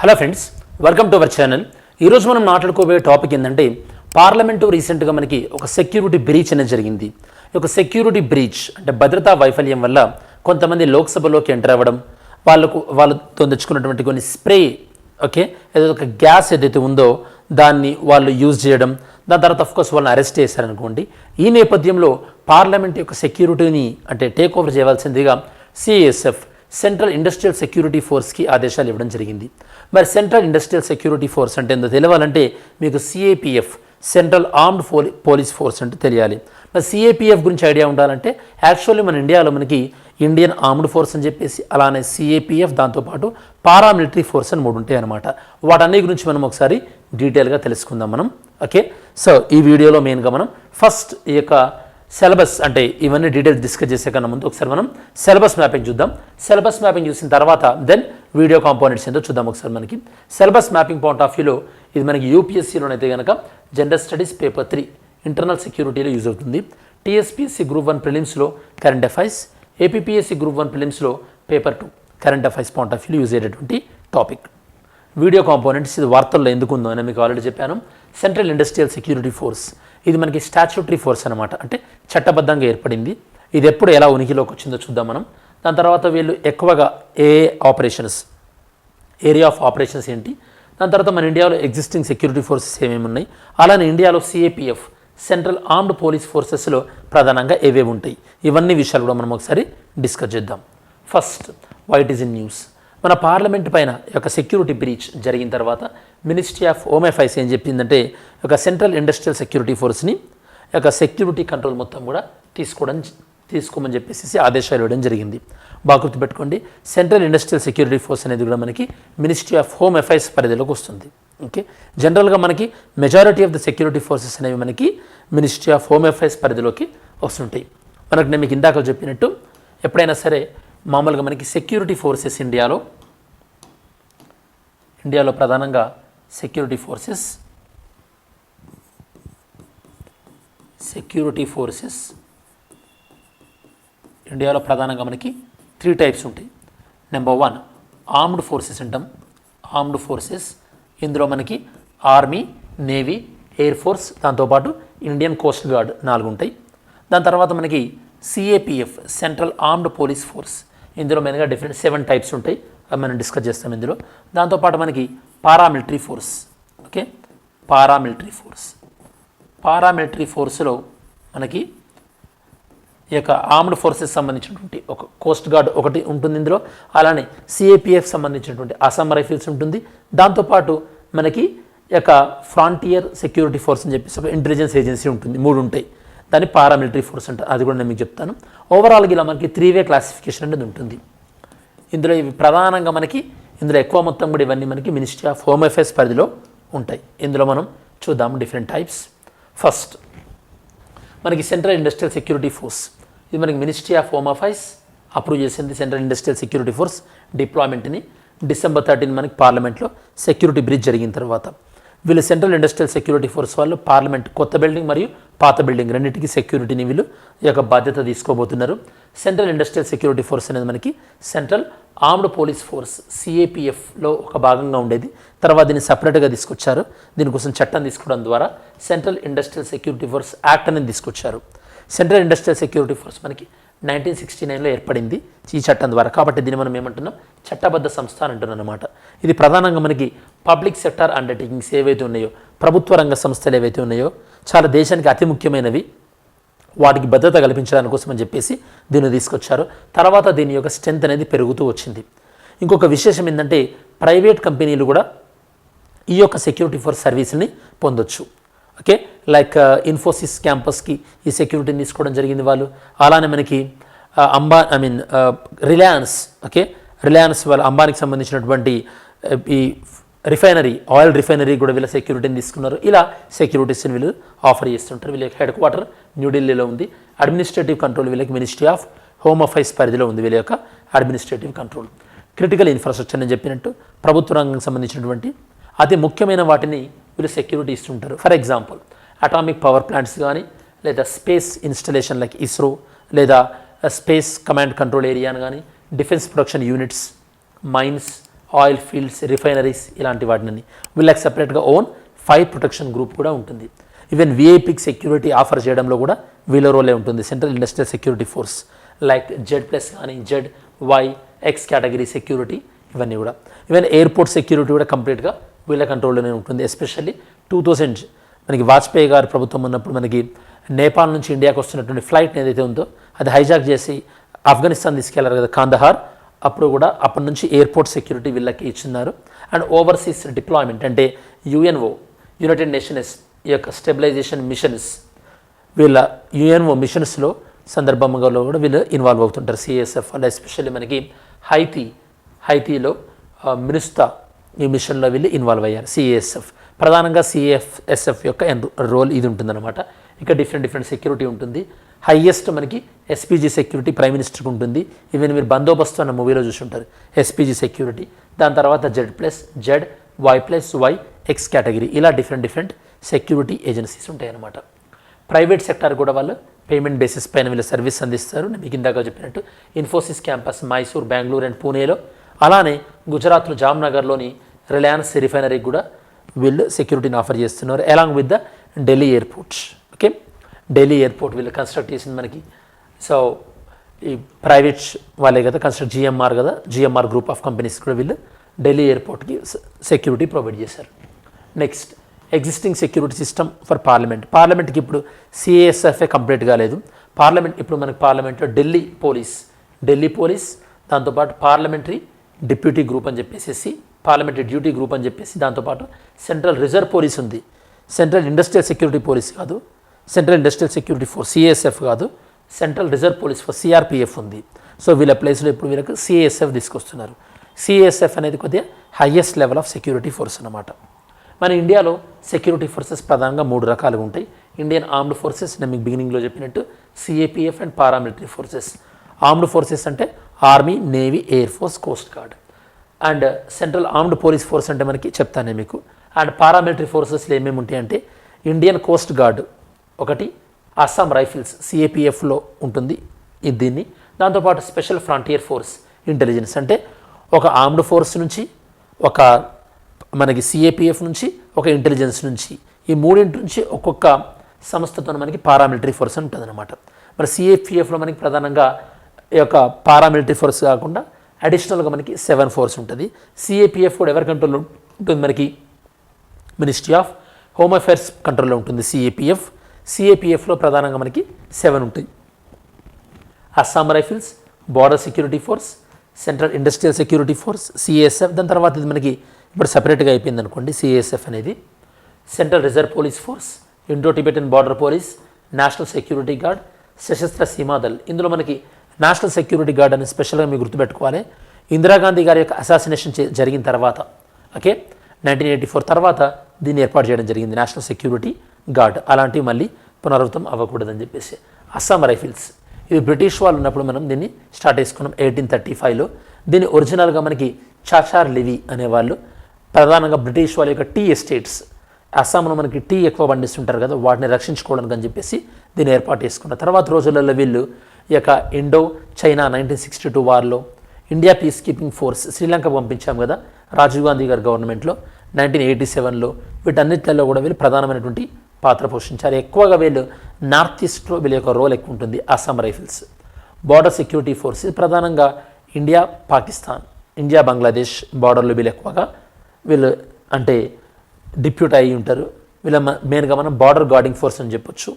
Hello friends, welcome to our channel. ఈరోజు మనం మాట్లాడుకోబోయే topic ఏంటంటే పార్లమెంటు రీసెంట్గా మనకి ఒక సెక్యూరిటీ బ్రీచ్ అనేది జరిగింది. ఈ యొక్క సెక్యూరిటీ బ్రీచ్ అంటే భద్రతా వైఫల్యం వల్ల కొంతమంది లోక్సభలోకి ఎంటర్ అవ్వడం, వాళ్ళతో తెచ్చుకున్నటువంటి కొన్ని స్ప్రే ఏదో ఒక గ్యాస్ ఏదైతే ఉందో దాన్ని వాళ్ళు యూజ్ చేయడం, దాని తర్వాత అఫ్కోర్స్ వాళ్ళని అరెస్ట్ చేశారనుకోండి. ఈ నేపథ్యంలో పార్లమెంట్ యొక్క సెక్యూరిటీని అంటే టేక్ ఓవర్ చేయవలసిందిగా సిఐఎస్ఎఫ్ సెంట్రల్ ఇండస్ట్రియల్ సెక్యూరిటీ ఫోర్స్కి ఆదేశాలు ఇవ్వడం జరిగింది. మరి సెంట్రల్ ఇండస్ట్రియల్ సెక్యూరిటీ ఫోర్స్ అంటే ఏందో తెలియాలంటే మీకు CAPF central armed police force అంటే తెలియాలి. మరి సిఏపిఎఫ్ గురించి ఐడియా ఉండాలంటే యాక్చువల్లీ మన ఇండియాలో మనకి ఇండియన్ ఆర్మ్డ్ ఫోర్స్ అని చెప్పేసి, అలానే సిఏపిఎఫ్, దాంతోపాటు పారామిలిటరీ ఫోర్స్ అని 3 ఉంటాయి అనమాట. వాటన్ని గురించి మనం ఒకసారి డీటెయిల్గా తెలుసుకుందాం మనం. సో ఈ వీడియోలో మెయిన్గా మనం ఫస్ట్ ఈ యొక్క సిలబస్ అంటే ఇవన్నీ డీటెయిల్స్ డిస్కస్ చేసే కన్నా ముందు ఒకసారి మనం సిలబస్ మ్యాపింగ్ చూద్దాం. సిలబస్ మ్యాపింగ్ చూసిన తర్వాత దెన్ వీడియో కాంపోనెంట్స్ ఏంటో చూద్దాం ఒకసారి. మనకి సిలబస్ మ్యాపింగ్ పాయింట్ ఆఫ్ వ్యూలో ఇది మనకి యూపీఎస్సీలోనైతే కనుక జనరల్ స్టడీస్ పేపర్ 3 ఇంటర్నల్ సెక్యూరిటీలో యూజ్ అవుతుంది. టీఎస్పీఎస్సీ గ్రూప్ 1 ప్రిలిమ్స్లో కరెంట్ అఫైర్స్, ఏపీపీఎస్సీ గ్రూప్ 1 ప్రిలిమ్స్లో paper 2 current affairs point of వ్యూలో యూజ్ అయ్యేటువంటి టాపిక్. వీడియో కాంపోనెంట్స్ ఇది వార్తల్లో ఎందుకు ఉందో అని మీకు ఆల్రెడీ చెప్పాను. సెంట్రల్ ఇండస్ట్రియల్ సెక్యూరిటీ ఫోర్స్ ఇది మనకి స్టాచ్యూటరీ ఫోర్స్ అనమాట, అంటే చట్టబద్ధంగా ఏర్పడింది. ఇది ఎప్పుడు ఎలా ఉనికిలోకి వచ్చిందో చూద్దాం మనం. దాని తర్వాత వీళ్ళు ఎక్కువగా ఏరియా ఆఫ్ ఆపరేషన్స్ ఏంటి, దాని తర్వాత మన ఇండియాలో ఎగ్జిస్టింగ్ సెక్యూరిటీ ఫోర్సెస్ ఏమేమి ఉన్నాయి, అలానే ఇండియాలో సిఏపిఎఫ్ సెంట్రల్ ఆర్మ్డ్ పోలీస్ ఫోర్సెస్లో ప్రధానంగా ఏవేవి ఉంటాయి, ఇవన్నీ విషయాలు కూడా మనం ఒకసారి డిస్కస్ చేద్దాం. First white is in news. మన పార్లమెంట్ పైన యొక్క సెక్యూరిటీ బ్రీచ్ జరిగిన తర్వాత మినిస్ట్రీ ఆఫ్ హోమ్ అఫైర్స్ ఏం చెప్పిందంటే ఒక సెంట్రల్ ఇండస్ట్రియల్ సెక్యూరిటీ ఫోర్స్ని యొక్క సెక్యూరిటీ కంట్రోల్ మొత్తం కూడా తీసుకోమని చెప్పేసి ఆదేశాలు ఇవ్వడం జరిగింది. బాగా గుర్తుపెట్టుకోండి, సెంట్రల్ ఇండస్ట్రియల్ సెక్యూరిటీ ఫోర్స్ అనేది కూడా మనకి మినిస్ట్రీ ఆఫ్ హోమ్ అఫైర్స్ పరిధిలోకి వస్తుంది. జనరల్గా మనకి majority of the security forces అనేవి మనకి మినిస్ట్రీ ఆఫ్ హోమ్ అఫైర్స్ పరిధిలోకి వస్తుంటాయి. మనకు నేను మీకు ఇందాక చెప్పినట్టు ఎప్పుడైనా సరే మామూలుగా మనకి సెక్యూరిటీ ఫోర్సెస్ ఇండియాలో ప్రధానంగా సెక్యూరిటీ ఫోర్సెస్ ఇండియాలో ప్రధానంగా మనకి 3 టైప్స్ ఉంటాయి. నెంబర్ 1 ఆర్మ్డ్ ఫోర్సెస్ అంటాం. ఆర్మ్డ్ ఫోర్సెస్ ఇందులో మనకి ఆర్మీ, నేవీ, ఎయిర్ ఫోర్స్, దాంతోపాటు ఇండియన్ కోస్ట్ గార్డ్ 4 ఉంటాయి. దాని తర్వాత మనకి CAPF central armed police force, ఇందులో మెయిన్గా డిఫరెంట్ 7 టైప్స్ ఉంటాయి, అవి మనం డిస్కస్ చేస్తాం ఇందులో. దాంతోపాటు మనకి పారామిలిటరీ ఫోర్స్. పారామిలిటరీ ఫోర్స్లో మనకి ఈ యొక్క ఆర్మ్డ్ ఫోర్సెస్ సంబంధించినటువంటి ఒక కోస్ట్ గార్డ్ ఒకటి ఉంటుంది ఇందులో, అలానే సిఏపిఎఫ్ సంబంధించినటువంటి అస్సాం రైఫిల్స్ ఉంటుంది. దాంతోపాటు మనకి ఈ యొక్క ఫ్రాంటియర్ సెక్యూరిటీ ఫోర్స్ అని చెప్పేసి ఒక ఇంటెలిజెన్స్ ఏజెన్సీ ఉంటుంది, 3 ఉంటాయి. దాన్ని పారామిలిటరీ ఫోర్స్ అంటారు, అది కూడా నేను మీకు చెప్తాను. ఓవరాల్గా ఇలా మనకి 3 క్లాసిఫికేషన్ అనేది ఉంటుంది. ఇందులో ఇవి ప్రధానంగా మనకి ఇందులో ఎక్కువ మొత్తం కూడా ఇవన్నీ మనకి మినిస్ట్రీ ఆఫ్ హోమ్ అఫైర్స్ పరిధిలో ఉంటాయి. ఇందులో మనం చూద్దాము డిఫరెంట్ టైప్స్. ఫస్ట్ మనకి సెంట్రల్ ఇండస్ట్రియల్ సెక్యూరిటీ ఫోర్స్, ఇది మనకి ministry of home affairs approve చేసింది. సెంట్రల్ ఇండస్ట్రియల్ సెక్యూరిటీ ఫోర్స్ డిప్లాయ్మెంట్ని December 13 మనకి పార్లమెంట్లో సెక్యూరిటీ బ్రీచ్ జరిగిన తర్వాత వీళ్ళు సెంట్రల్ ఇండస్ట్రియల్ సెక్యూరిటీ ఫోర్స్ వాళ్ళు పార్లమెంట్ కొత్త బిల్డింగ్ మరియు పాత బిల్డింగ్ రెండింటికి సెక్యూరిటీని వీళ్ళు ఈ యొక్క బాధ్యత తీసుకోబోతున్నారు. సెంట్రల్ ఇండస్ట్రియల్ సెక్యూరిటీ ఫోర్స్ అనేది మనకి సెంట్రల్ ఆర్మ్డ్ పోలీస్ ఫోర్స్ సిఏపిఎఫ్లో ఒక భాగంగా ఉండేది. తర్వాత దీన్ని సపరేట్గా తీసుకొచ్చారు. దీనికోసం చట్టం తీసుకోవడం ద్వారా central industrial security force act అనేది తీసుకొచ్చారు. సెంట్రల్ ఇండస్ట్రియల్ సెక్యూరిటీ ఫోర్స్ మనకి 1969లో ఏర్పడింది ఈ చట్టం ద్వారా. కాబట్టి దీన్ని మనం ఏమంటున్నాం, చట్టబద్ధ సంస్థ అని అంటున్నాం అనమాట. ఇది ప్రధానంగా మనకి పబ్లిక్ సెక్టర్ అండర్టేకింగ్స్ ఏవైతే ఉన్నాయో, ప్రభుత్వ రంగ సంస్థలు ఏవైతే ఉన్నాయో, చాలా దేశానికి అతి ముఖ్యమైనవి, వాటికి భద్రత కల్పించడానికి కోసం అని చెప్పేసి దీన్ని తీసుకొచ్చారు. తర్వాత దీని యొక్క స్ట్రెంత్ అనేది పెరుగుతూ వచ్చింది. ఇంకొక విశేషం ఏంటంటే ప్రైవేట్ కంపెనీలు కూడా ఈ యొక్క సెక్యూరిటీ ఫోర్స్ సర్వీస్ని పొందొచ్చు. లైక్ ఇన్ఫోసిస్ క్యాంపస్కి ఈ సెక్యూరిటీని తీసుకోవడం జరిగింది వాళ్ళు. అలానే మనకి రిలయన్స్ వాళ్ళ అంబానీకి సంబంధించినటువంటి ఈ ఆయిల్ రిఫైనరీ కూడా వీళ్ళ సెక్యూరిటీని తీసుకున్నారు. ఇలా సెక్యూరిటీస్ని వీళ్ళు ఆఫర్ చేస్తుంటారు. వీళ్ళ హెడ్ క్వార్టర్ న్యూఢిల్లీలో ఉంది. అడ్మినిస్ట్రేటివ్ కంట్రోల్ వీళ్ళకి మినిస్ట్రీ ఆఫ్ హోమ్ అఫైర్స్ పరిధిలో ఉంది వీళ్ళ యొక్క అడ్మినిస్ట్రేటివ్ కంట్రోల్. క్రిటికల్ ఇన్ఫ్రాస్ట్రక్చర్ నేను చెప్పినట్టు ప్రభుత్వ రంగానికి సంబంధించినటువంటి అతి ముఖ్యమైన వాటిని వీళ్ళు సెక్యూరిటీ ఇస్తుంటారు. For example atomic power plants కానీ, లేదా స్పేస్ ఇన్స్టలేషన్ లైక్ ఇస్రో, లేదా స్పేస్ కమాండ్ కంట్రోల్ ఏరియాను కానీ, defence production units, mines, oil fields, refineries ఇలాంటి వాటిని. వీళ్ళకి సపరేట్గా ఓన్ ఫైర్ ప్రొటెక్షన్ గ్రూప్ కూడా ఉంటుంది. ఈవెన్ విఐపికి సెక్యూరిటీ ఆఫర్ చేయడంలో కూడా వీళ్ళ రోలే ఉంటుంది. Central industrial security force like Z+ కానీ ZY X కేటగిరీ సెక్యూరిటీ ఇవన్నీ కూడా. ఈవెన్ ఎయిర్పోర్ట్ సెక్యూరిటీ కూడా కంప్లీట్గా వీళ్ళ కంట్రోల్లోనే ఉంటుంది. ఎస్పెషల్లీ 2000 మనకి వాజ్పేయి గారి ప్రభుత్వం ఉన్నప్పుడు మనకి నేపాల్ నుంచి ఇండియాకి వస్తున్నటువంటి ఫ్లైట్ ఏదైతే ఉందో అది హైజాక్ చేసి ఆఫ్ఘనిస్తాన్ తీసుకెళ్లారు కదా, కాందహార్. అప్పుడు కూడా అప్పటి నుంచి ఎయిర్పోర్ట్ సెక్యూరిటీ వీళ్ళకి ఇచ్చిన్నారు. అండ్ ఓవర్సీస్ డిప్లాయ్మెంట్ అంటే UNO యునైటెడ్ నేషన్స్ ఈ యొక్క స్టెబిలైజేషన్ మిషన్స్, వీళ్ళ UNO మిషన్స్లో సందర్భంగా కూడా వీళ్ళు ఇన్వాల్వ్ అవుతుంటారు. CSF వల్ల ఎస్పెషల్లీ మనకి హైతీలో మినిస్తా ఈ మిషన్లో వీళ్ళు ఇన్వాల్వ్ అయ్యారు. CSF ప్రధానంగా CSF యొక్క రోల్ ఇది ఉంటుందన్నమాట. ఇక డిఫరెంట్ సెక్యూరిటీ ఉంటుంది. హైయెస్ట్ మనకి SPG సెక్యూరిటీ ప్రైమ్ మినిస్టర్కి ఉంటుంది. ఈవెన్ మీరు బందోబస్తు అన్న మూవీలో చూసుంటారు SPG సెక్యూరిటీ. దాని తర్వాత Z+, ZY+Y X కేటగిరీ ఇలా డిఫరెంట్ సెక్యూరిటీ ఏజెన్సీస్ ఉంటాయి అన్నమాట. ప్రైవేట్ సెక్టార్ కూడా వాళ్ళు పేమెంట్ బేసిస్ పైన వీళ్ళు సర్వీస్ అందిస్తారు. నేను మీకు ఇందాక చెప్పినట్టు ఇన్ఫోసిస్ క్యాంపస్ మైసూర్, బెంగళూరు అండ్ పూణేలో, అలానే గుజరాత్లో జామ్నగర్లోని రిలయన్స్ రిఫైనరీకి కూడా వీళ్ళు సెక్యూరిటీని ఆఫర్ చేస్తున్నారు. Along with the Delhi airport. Okay, Delhi airport వీళ్ళు కన్స్ట్రక్ట్ చేసింది మనకి. సో ఈ ప్రైవేట్ వాళ్ళే కదా construct, GMR group of companies కూడా వీళ్ళు ఢిల్లీ ఎయిర్పోర్ట్కి సెక్యూరిటీ ప్రొవైడ్ చేశారు. Next existing security system for పార్లమెంట్కి ఇప్పుడు CSF కంప్లీట్ కాలేదు. ఇప్పుడు మనకి పార్లమెంట్లో ఢిల్లీ పోలీస్, దాంతోపాటు పార్లమెంటరీ డిప్యూటీ గ్రూప్ అని చెప్పేసి, పార్లమెంటరీ డ్యూటీ గ్రూప్ అని చెప్పేసి, దాంతోపాటు సెంట్రల్ రిజర్వ్ పోలీస్ ఉంది. సెంట్రల్ ఇండస్ట్రియల్ సెక్యూరిటీ పోలీస్ కాదు, central industrial security force CSF కాదు, central reserve police force CRPF ఉంది. సో వీళ్ళ ప్లేస్లో ఇప్పుడు వీళ్ళకి CSF తీసుకొస్తున్నారు. CSF అనేది కొద్దిగా highest level of security force అన్నమాట. మన ఇండియాలో సెక్యూరిటీ ఫోర్సెస్ ప్రధానంగా 3 రకాలుగా ఉంటాయి. ఇండియన్ ఆర్మ్డ్ ఫోర్సెస్, నేను మీకు బిగినింగ్లో చెప్పినట్టు CAPF and paramilitary forces. Armed forces అంటే army, navy, air force, coast guard. And central armed police force అంటే మనకి చెప్తాను మీకు. అండ్ పారామిలిటరీ ఫోర్సెస్లో ఏమేమి ఉంటాయి అంటే ఇండియన్ కోస్ట్ గార్డ్ ఒకటి, అస్సాం రైఫిల్స్ CAPFలో ఉంటుంది దీన్ని. దాంతోపాటు స్పెషల్ ఫ్రాంటియర్ ఫోర్స్ ఇంటెలిజెన్స్ అంటే ఒక ఆర్మ్డ్ ఫోర్స్ నుంచి, ఒక మనకి CAPF నుంచి, ఒక ఇంటెలిజెన్స్ నుంచి, ఈ మూడింటి నుంచి ఒక్కొక్క సంస్థతో మనకి పారామిలిటరీ ఫోర్స్ అని ఉంటుంది అనమాట. మరి CAPFలో మనకి ప్రధానంగా ఈ యొక్క పారామిలిటరీ ఫోర్స్ కాకుండా అడిషనల్గా మనకి 7 ఫోర్స్ ఉంటుంది. CAPF కూడా ఎవరి కంట్రోల్లో ఉంటుంది మనకి మినిస్ట్రీ ఆఫ్ హోమ్ అఫైర్స్ కంట్రోల్లో ఉంటుంది CAPFలో ప్రధానంగా మనకి 7 ఉంటాయి. Assam rifles, border security force, central industrial security force, CSF. దాని తర్వాత ఇది మనకి ఇప్పుడు సపరేట్గా అయిపోయింది అనుకోండి CSF అనేది. Central reserve police force, Indo Tibetan border police, national security guard, Sashastra Seemadal. ఇందులో మనకి నేషనల్ సెక్యూరిటీ గార్డ్ అని స్పెషల్గా మీరు గుర్తుపెట్టుకోవాలి. ఇందిరాగాంధీ గారి యొక్క అసాసినేషన్ జరిగిన తర్వాత, ఓకే, 1984 తర్వాత దీన్ని ఏర్పాటు చేయడం జరిగింది నేషనల్ సెక్యూరిటీ గార్డ్. అలాంటివి మళ్ళీ పునరావృతం అవ్వకూడదని చెప్పేసి. అస్సాం రైఫిల్స్ ఇది బ్రిటిష్ వాళ్ళు ఉన్నప్పుడు మనం దీన్ని స్టార్ట్ చేసుకున్నాం 1835లో. దీన్ని ఒరిజినల్గా మనకి చాచార్ లివి అనేవాళ్ళు, ప్రధానంగా బ్రిటిష్ వాళ్ళ యొక్క టీ ఎస్టేట్స్, అస్సాంలో మనకి టీ ఎక్కువ పండిస్తుంటారు కదా, వాటిని రక్షించుకోవడానికి అని చెప్పేసి దీన్ని ఏర్పాటు చేసుకున్నారు. తర్వాత రోజులలో వీళ్ళు ఈ యొక్క ఇండో చైనా 1962 వార్లో India peace keeping force Sri Lanka పంపించాం కదా రాజీవ్ గాంధీ గారి గవర్నమెంట్లో 1987లో, వీటన్నిటిలో కూడా వీళ్ళు ప్రధానమైనటువంటి పాత్ర పోషించారు. ఎక్కువగా వీళ్ళు నార్త్ ఈస్ట్లో వీళ్ళ యొక్క రోల్ ఎక్కువ ఉంటుంది. Assam rifles, border security force ప్రధానంగా ఇండియా బంగ్లాదేశ్ బార్డర్లో వీళ్ళు అంటే డిప్యూట్ అయ్యి ఉంటారు. వీళ్ళ మెయిన్గా మనం బార్డర్ గార్డింగ్ ఫోర్స్ అని చెప్పొచ్చు.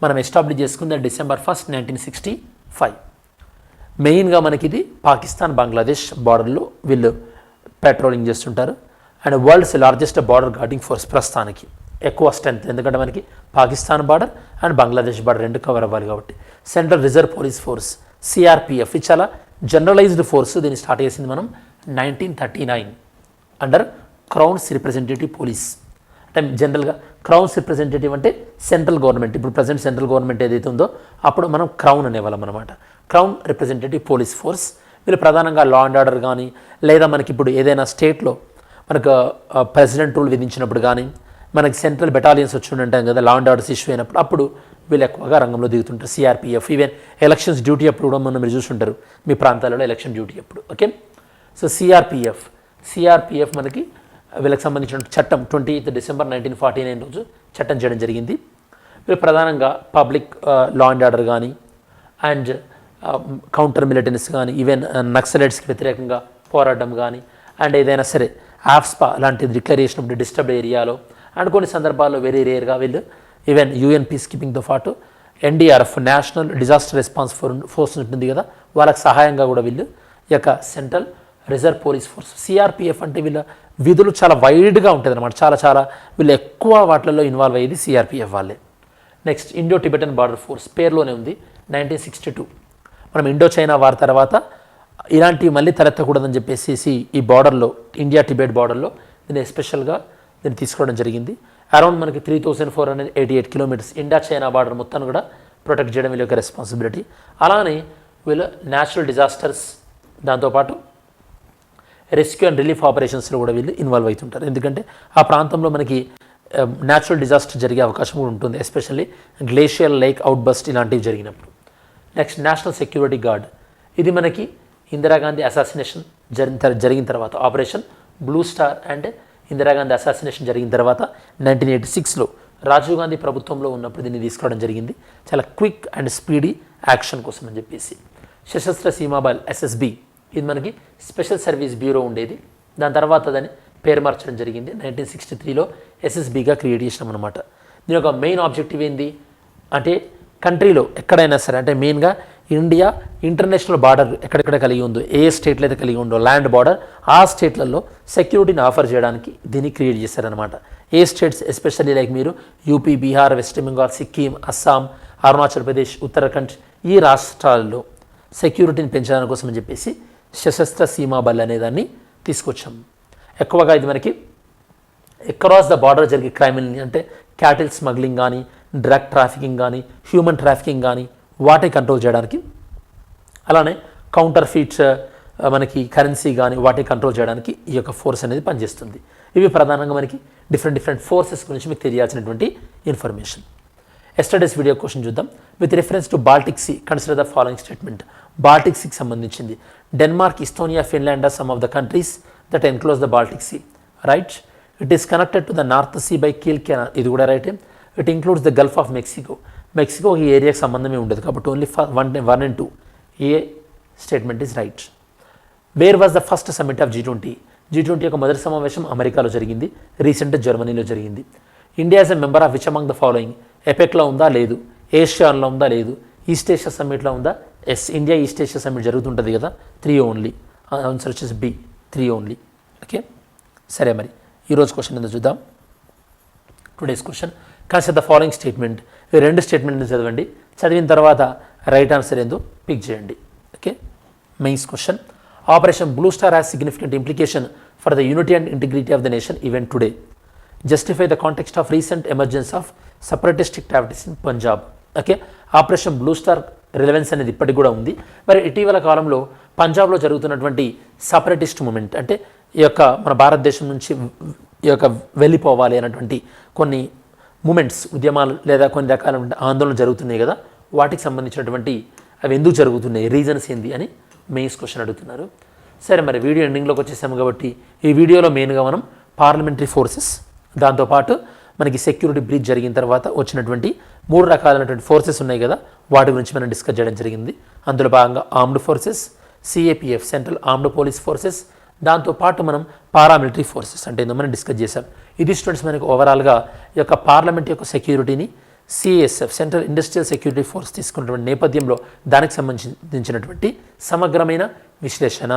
మనం ఎస్టాబ్లిష్ చేసుకుంది December 1, 1965. మెయిన్గా మనకి ఇది పాకిస్తాన్ బంగ్లాదేశ్ బార్డర్లో వీళ్ళు పెట్రోలింగ్ చేస్తుంటారు. And world's largest border guarding force ప్రస్తుతానికి, ఎక్కువ స్ట్రెంత్, ఎందుకంటే మనకి Pakistan border and Bangladesh border రెండు కవర్ అవ్వాలి కాబట్టి. Central reserve police force CRPF ఇది చాలా జనరలైజ్డ్ ఫోర్స్. దీన్ని స్టార్ట్ చేసింది మనం 1939 అండర్ క్రౌన్స్ రిప్రజెంటేటివ్ పోలీస్. అంటే జనరల్గా క్రౌన్స్ రిప్రజెంటేటివ్ అంటే సెంట్రల్ గవర్నమెంట్, ఇప్పుడు ప్రజెంట్ సెంట్రల్ గవర్నమెంట్ ఏదైతే ఉందో అప్పుడు మనం క్రౌన్ అనేవాళ్ళం అనమాట. క్రౌన్ రిప్రజెంటేటివ్ పోలీస్ ఫోర్స్ వీళ్ళు ప్రధానంగా లా అండ్ ఆర్డర్ కానీ, లేదా మనకి ఇప్పుడు ఏదైనా స్టేట్లో మనకు ప్రెసిడెంట్ రూల్ విధించినప్పుడు కానీ, మనకి సెంట్రల్ బెటాలియన్స్ వచ్చి ఉంటాం కదా లా అండ్ ఆర్డర్స్ ఇష్యూ అయినప్పుడు, అప్పుడు వీళ్ళు ఎక్కువగా రంగంలో దిగుతుంటారు. CRPF ఈవెన్ ఎలక్షన్స్ డ్యూటీ అప్పుడు కూడా మనం మీరు చూస్తుంటారు మీ ప్రాంతాలలో ఎలక్షన్ డ్యూటీ అప్పుడు. ఓకే, సో CRPF సిఆర్పిఎఫ్ మనకి వీళ్ళకి సంబంధించిన చట్టం 28 డిసెంబర్ 1949 రోజు చట్టం చేయడం జరిగింది. వీళ్ళు ప్రధానంగా పబ్లిక్ లా అండ్ ఆర్డర్ కానీ అండ్ కౌంటర్ మిలిటెన్స్ కానీ ఈవెన్ నక్సలైట్స్కి వ్యతిరేకంగా పోరాడడం కానీ అండ్ ఏదైనా సరే ఆఫ్స్పా లాంటిది డిక్లేర్ చేసినప్పుడు డిస్టర్బ్డ్ ఏరియాలో అండ్ కొన్ని సందర్భాల్లో వెరీ రేర్గా వీళ్ళు ఈవెన్ యూఎన్ పీస్ కీపింగ్తో పాటు NDRF national disaster response force ఉంటుంది కదా, వాళ్ళకి సహాయంగా కూడా వీళ్ళు ఈ యొక్క central reserve police force CRPF అంటే వీళ్ళ విధులు చాలా వైడ్గా ఉంటుంది అనమాట. చాలా వీళ్ళు ఎక్కువ వాటిల్లో ఇన్వాల్వ్ అయ్యేది సిఆర్పిఎఫ్ వాళ్ళే. Next Indo Tibetan border force పేరులోనే ఉంది 1962. మనం ఇండో చైనా వార్ తర్వాత ఇలాంటివి మళ్ళీ తలెత్తకూడదని చెప్పేసి ఈ బార్డర్లో ఇండియా టిబెట్ బార్డర్లో దీన్ని ఎస్పెషల్గా దీన్ని తీసుకోవడం జరిగింది. అరౌండ్ మనకి 3488 కిలోమీటర్స్ ఇండియా చైనా బార్డర్ మొత్తాన్ని కూడా ప్రొటెక్ట్ చేయడం వీళ్ళ యొక్క రెస్పాన్సిబిలిటీ. అలానే వీళ్ళు న్యాచురల్ డిజాస్టర్స్ దాంతోపాటు రెస్క్యూ అండ్ రిలీఫ్ ఆపరేషన్స్లో కూడా వీళ్ళు ఇన్వాల్వ్ అవుతుంటారు. ఎందుకంటే ఆ ప్రాంతంలో మనకి న్యాచురల్ డిజాస్టర్ జరిగే అవకాశం కూడా ఉంటుంది, ఎస్పెషల్లీ గ్లేషియర్ లేక్ అవుట్బస్ట్ ఇలాంటివి జరిగినప్పుడు. నెక్స్ట్ నేషనల్ సెక్యూరిటీ గార్డ్, ఇది మనకి ఇందిరాగాంధీ అసాసినేషన్ జరిగిన తర్వాత operation blue star and Indira Gandhi assassination జరిగిన తర్వాత 1986లో రాజీవ్ గాంధీ ప్రభుత్వంలో ఉన్నప్పుడు దీన్ని తీసుకోవడం జరిగింది. చాలా క్విక్ అండ్ స్పీడీ యాక్షన్ కోసం అని చెప్పేసి. సశస్త్ర సీమాబల్ ఎస్ఎస్బి, ఇది మనకి స్పెషల్ సర్వీస్ బ్యూరో ఉండేది, దాని తర్వాత దాన్ని పేరు మార్చడం జరిగింది. 1963లో ఎస్ఎస్బిగా క్రియేట్ చేసినాం అనమాట. దీని యొక్క మెయిన్ ఆబ్జెక్టివ్ ఏంది అంటే కంట్రీలో ఎక్కడైనా సరే అంటే మెయిన్గా ఇండియా ఇంటర్నేషనల్ బార్డర్ ఎక్కడెక్కడ కలిగి ఉందో, ఏ స్టేట్లో అయితే కలిగి ఉందో ల్యాండ్ బార్డర్, ఆ స్టేట్లలో సెక్యూరిటీని ఆఫర్ చేయడానికి దీన్ని క్రియేట్ చేశారనమాట. ఏ స్టేట్స్ ఎస్పెషల్లీ లైక్ మీరు యూపీ, బీహార్, వెస్ట్ బెంగాల్, సిక్కిం, అస్సాం, అరుణాచల్ ప్రదేశ్, ఉత్తరాఖండ్ ఈ రాష్ట్రాల్లో సెక్యూరిటీని పెంచడానికి కోసం అని చెప్పేసి సశస్త్ర సీమా బల్ అనేదాన్ని తీసుకొచ్చాం. ఎక్కువగా ఇది మనకి అక్రాస్ ద బార్డర్ జరిగే క్రైమ్ని అంటే క్యాటిల్ స్మగ్లింగ్ కానీ, డ్రగ్ ట్రాఫికింగ్ కానీ, హ్యూమన్ ట్రాఫికింగ్ కానీ వాటిని కంట్రోల్ చేయడానికి, అలానే కౌంటర్ ఫీట్స్ మనకి కరెన్సీ కానీ వాటిని కంట్రోల్ చేయడానికి ఈ యొక్క ఫోర్స్ అనేది పనిచేస్తుంది. ఇవి ప్రధానంగా మనకి డిఫరెంట్ ఫోర్సెస్ గురించి మీకు తెలియాల్సినటువంటి ఇన్ఫర్మేషన్. ఎస్టర్డేస్ వీడియో క్వశ్చన్ చూద్దాం. With reference to Baltic sea consider the following statement. Baltic సీకి సంబంధించింది. Denmark, Estonia, Finland are some of the countries that enclose the Baltic sea. Right. It is connected to the North sea by Kiel canal, ఇది కూడా right. It includes the Gulf of Mexico. Mexico ఈ ఏరియాకి సంబంధమే ఉండదు కాబట్టి only 1 and 2 ఏ statement is right. Where was the first summit of G20. G20 యొక్క మొదటి సమావేశం అమెరికాలో జరిగింది, రీసెంట్ జర్మనీలో జరిగింది. India as a member of which among the following. ఎపెక్లో ఉందా లేదు, ఏషియాలో ఉందా లేదు, ఈస్ట్ ఏషియా సమ్మిట్లో ఉందా yes. India East Asia summit జరుగుతుంటుంది కదా, 3 ఓన్లీ. ఆన్సర్ వచ్చేసి బి, 3 ఓన్లీ. ఓకే సరే, మరి ఈరోజు క్వశ్చన్ ఏందో చూద్దాం. Today's question consider the following statement. ఈ 2 స్టేట్మెంట్ని చదవండి, చదివిన తర్వాత రైట్ ఆన్సర్ ఏందో పిక్ చేయండి. Okay, mains question. Operation blue star has significant implication for the unity and integrity of the nation even today. Justify the context of recent emergence of separatist activities in Punjab. Okay, operation blue star relevance అనేది ఇప్పటికి కూడా ఉంది. మరి ఇటీవల కాలంలో పంజాబ్లో జరుగుతున్నటువంటి separatist moment అంటే ఈ యొక్క మన భారతదేశం నుంచి ఈ యొక్క వెళ్ళిపోవాలి అన్నటువంటి కొన్ని మూమెంట్స్, ఉద్యమాలు లేదా కొన్ని రకాల ఆందోళనలు జరుగుతున్నాయి కదా, వాటికి సంబంధించినటువంటి అవి ఎందుకు జరుగుతున్నాయి, రీజన్స్ ఏంది అని మెయిన్స్ క్వశ్చన్ అడుగుతున్నారు. సరే, మరి వీడియో ఎండింగ్లోకి వచ్చేసాము కాబట్టి ఈ వీడియోలో మెయిన్గా మనం పార్లమెంటరీ ఫోర్సెస్, దాంతోపాటు మనకి సెక్యూరిటీ బ్రీచ్ జరిగిన తర్వాత వచ్చినటువంటి 3 రకాలైనటువంటి ఫోర్సెస్ ఉన్నాయి కదా, వాటి గురించి మనం డిస్కస్ చేయడం జరిగింది. అందులో భాగంగా armed forces, CAPF central armed police forces, దాంతోపాటు మనం పారామిలిటరీ ఫోర్సెస్ అంటే ఏందో మనం డిస్కస్ చేశాం. ఇది స్టూడెంట్స్ మనకు ఓవరాల్గా ఈ యొక్క పార్లమెంట్ యొక్క సెక్యూరిటీని CSF central industrial security force తీసుకున్నటువంటి నేపథ్యంలో దానికి సంబంధించినటువంటి సమగ్రమైన విశ్లేషణ.